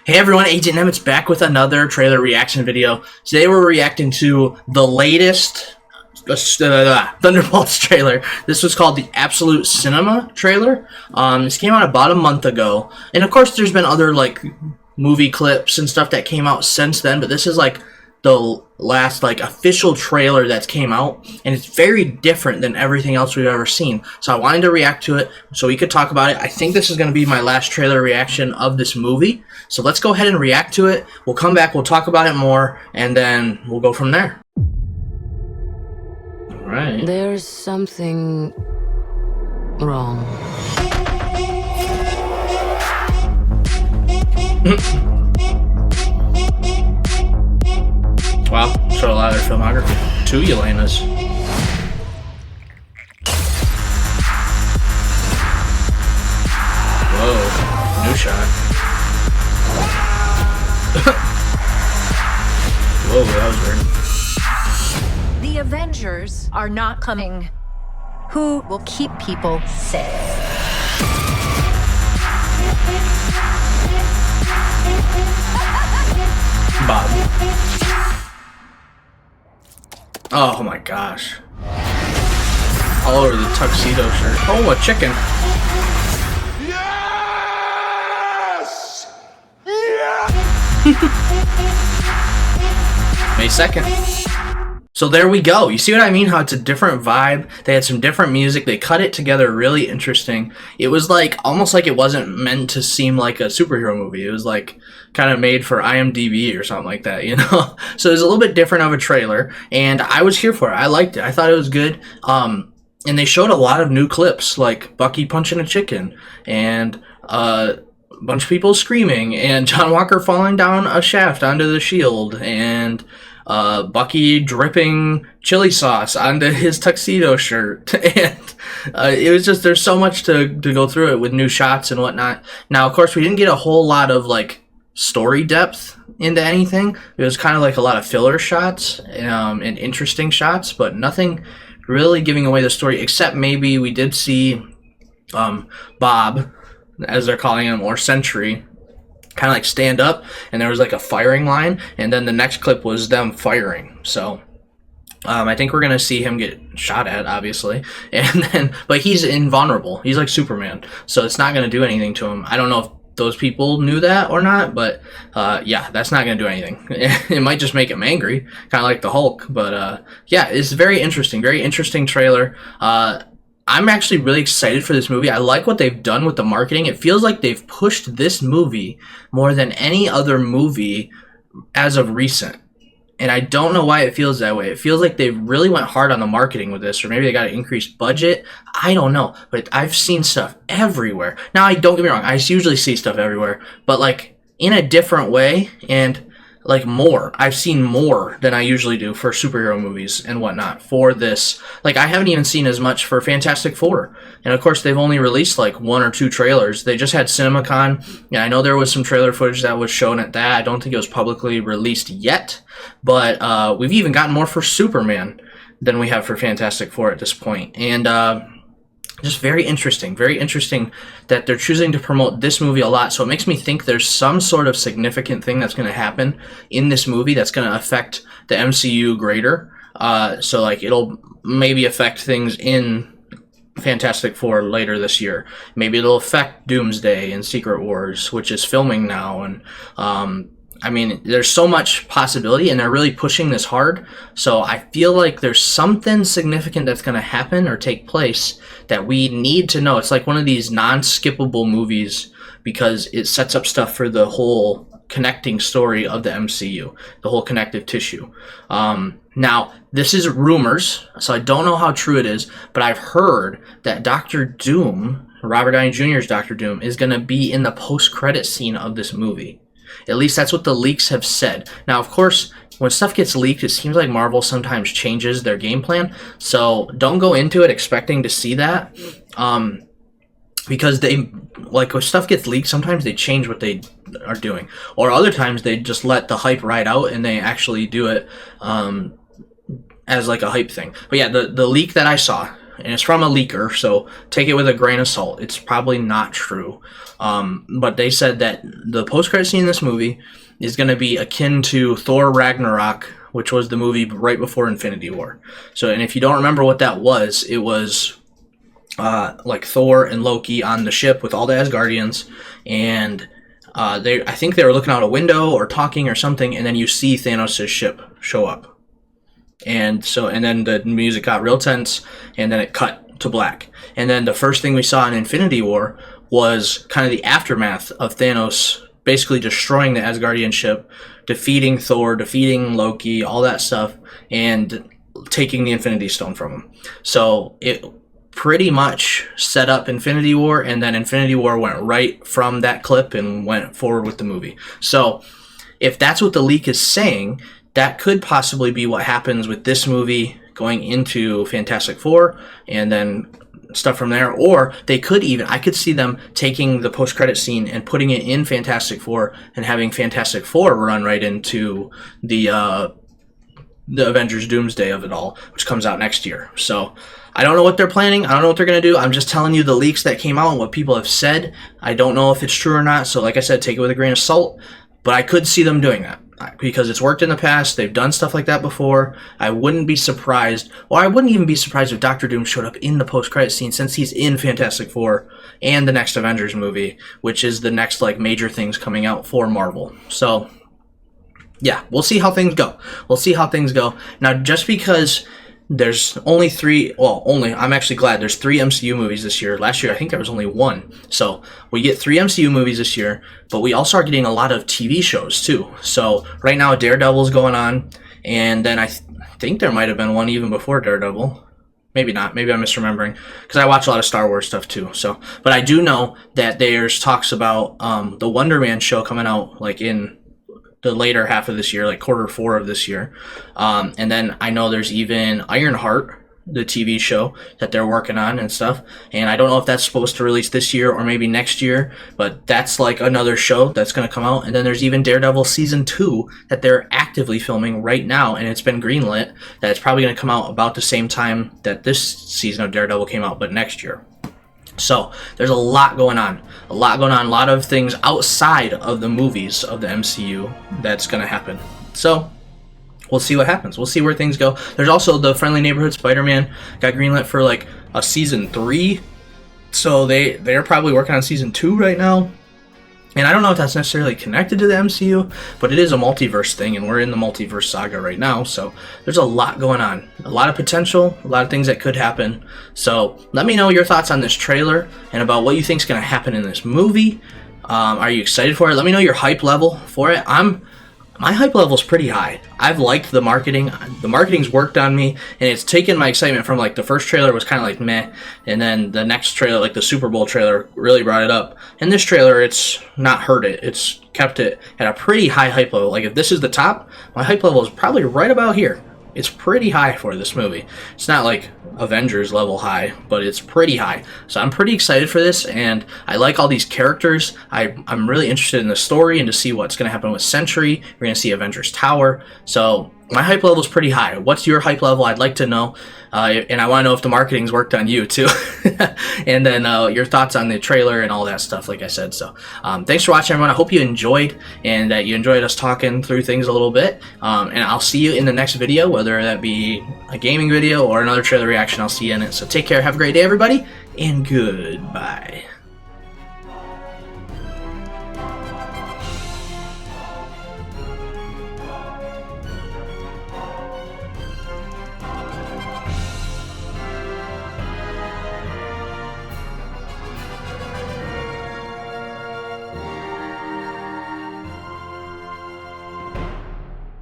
Hey everyone, AgentNemitz back with another trailer reaction video. Today we're reacting to the latest Thunderbolts trailer. This was called the Absolute Cinema trailer. This came out about a month ago. And of course there's been other like movie clips and stuff that came out since then, but this is like the last like official trailer that's came out, and it's very different than everything else we've ever seen. So I wanted to react to it so we could talk about it. I think this is going to be my last trailer reaction of this movie. So let's go ahead and react to it. We'll come back, we'll talk about it more, and then we'll go from there. All right. There's something wrong. Wow, so a lot of their filmography. Two Yelenas. Whoa, new shot. Whoa, that was weird. The Avengers are not coming. Who will keep people safe? Bob. Oh my gosh. All over the tuxedo shirt. Oh, a chicken. Yes! Yes! May 2nd. So there we go. You see what I mean? How it's a different vibe. They had some different music. They cut it together really interesting. It was like almost like it wasn't meant to seem like a superhero movie. It was like kind of made for IMDb or something like that, you know? So it was a little bit different of a trailer, and I was here for it. I liked it. I thought it was good. And they showed a lot of new clips, like Bucky punching a chicken, and a bunch of people screaming, and John Walker falling down a shaft onto the shield, and Bucky dripping chili sauce onto his tuxedo shirt. And it was just, there's so much to go through it with new shots and whatnot. Now, of course, we didn't get a whole lot of like story depth into anything. It was kind of like a lot of filler shots and interesting shots, but nothing really giving away the story, except maybe we did see Bob, as they're calling him, or Sentry, kind of like stand up, and there was like a firing line, and then the next clip was them firing. So I think we're gonna see him get shot at, obviously, and then but he's invulnerable. He's like Superman, so it's not gonna do anything to him. I don't know if those people knew that or not, but yeah, that's not gonna do anything. It might just make him angry, kind of like the Hulk. But yeah, it's very interesting trailer. I'm actually really excited for this movie. I like what they've done with the marketing. It feels like they've pushed this movie more than any other movie as of recent. And I don't know why it feels that way. It feels like they really went hard on the marketing with this, or maybe they got an increased budget. I don't know. But I've seen stuff everywhere. Now, don't get me wrong. I usually see stuff everywhere, but like in a different way, and like more. I've seen more than I usually do for superhero movies and whatnot for this. Like, I haven't even seen as much for Fantastic Four. And of course, they've only released like 1 or 2 trailers. They just had CinemaCon. Yeah, I know there was some trailer footage that was shown at that. I don't think it was publicly released yet. But we've even gotten more for Superman than we have for Fantastic Four at this point. And just very interesting that they're choosing to promote this movie a lot. So it makes me think there's some sort of significant thing that's going to happen in this movie that's going to affect the MCU greater. So like it'll maybe affect things in Fantastic Four later this year. Maybe it'll affect Doomsday and Secret Wars, which is filming now. And I mean, there's so much possibility, and they're really pushing this hard. So I feel like there's something significant that's going to happen or take place that we need to know. It's like one of these non-skippable movies because it sets up stuff for the whole connecting story of the MCU, the whole connective tissue. Now, this is rumors, so I don't know how true it is, but I've heard that Dr. Doom, Robert Downey Jr.'s Dr. Doom, is going to be in the post-credit scene of this movie. At least that's what the leaks have said. Now, of course, when stuff gets leaked, it seems like Marvel sometimes changes their game plan. So don't go into it expecting to see that. Because they, like, when stuff gets leaked, sometimes they change what they are doing. Or other times they just let the hype ride out and they actually do it as like a hype thing. But yeah, the leak that I saw and it's from a leaker, so take it with a grain of salt. It's probably not true. But they said that the post-credit scene in this movie is going to be akin to Thor Ragnarok, which was the movie right before Infinity War. So, and if you don't remember what that was, it was like Thor and Loki on the ship with all the Asgardians, and I think they were looking out a window or talking or something, and then you see Thanos' ship show up. And then the music got real tense, and then it cut to black. And then the first thing we saw in Infinity War was kind of the aftermath of Thanos basically destroying the Asgardian ship, defeating Thor, defeating Loki, all that stuff, and taking the Infinity Stone from him. So it pretty much set up Infinity War, and then Infinity War went right from that clip and went forward with the movie. So if that's what the leak is saying, that could possibly be what happens with this movie going into Fantastic Four and then stuff from there. Or they could even, I could see them taking the post-credit scene and putting it in Fantastic Four and having Fantastic Four run right into the Avengers Doomsday of it all, which comes out next year. So I don't know what they're planning. I don't know what they're going to do. I'm just telling you the leaks that came out and what people have said. I don't know if it's true or not. So like I said, take it with a grain of salt. But I could see them doing that because it's worked in the past. They've done stuff like that before. I wouldn't be surprised, or I wouldn't even be surprised if Doctor Doom showed up in the post-credit scene, since he's in Fantastic Four and the next Avengers movie, which is the next like major things coming out for Marvel. So yeah, we'll see how things go. We'll see how things go. Now, just because there's only I'm actually glad there's 3 MCU movies this year. Last year, I think there was only 1. So we get 3 MCU movies this year, but we also are getting a lot of TV shows too. So right now, Daredevil's going on, and then I think there might have been one even before Daredevil. Maybe not. Maybe I'm misremembering, because I watch a lot of Star Wars stuff too. So, but I do know that there's talks about the Wonder Man show coming out like in the later half of this year, like Q4 of this year. And then I know there's even Ironheart, the TV show that they're working on and stuff. And I don't know if that's supposed to release this year or maybe next year, but that's like another show that's going to come out. And then there's even Daredevil Season 2 that they're actively filming right now, and it's been greenlit, that it's probably going to come out about the same time that this season of Daredevil came out, but next year. So there's a lot going on, a lot of things outside of the movies of the MCU that's going to happen. So we'll see what happens. We'll see where things go. There's also the Friendly Neighborhood Spider-Man got greenlit for like a season 3. So they're probably working on season 2 right now. And I don't know if that's necessarily connected to the MCU, but it is a multiverse thing, and we're in the multiverse saga right now. So there's a lot going on, a lot of potential, a lot of things that could happen. So let me know your thoughts on this trailer and about what you think is going to happen in this movie. Are you excited for it? Let me know your hype level for it. My hype level is pretty high. I've liked the marketing. The marketing's worked on me, and it's taken my excitement from like the first trailer was kind of like meh, and then the next trailer, like the Super Bowl trailer, really brought it up. And this trailer, it's not hurt it. It's kept it at a pretty high hype level. Like if this is the top, my hype level is probably right about here. It's pretty high for this movie. It's not like Avengers level high, but it's pretty high. So I'm pretty excited for this, and I like all these characters. I'm really interested in the story and to see what's going to happen with Sentry. We're going to see Avengers Tower. So my hype level is pretty high. What's your hype level? I'd like to know. And I want to know if the marketing's worked on you too. And then your thoughts on the trailer and all that stuff, like I said. So thanks for watching, everyone. I hope you enjoyed, and that you enjoyed us talking through things a little bit. And I'll see you in the next video, whether that be a gaming video or another trailer reaction. I'll see you in it. So take care. Have a great day, everybody, and goodbye.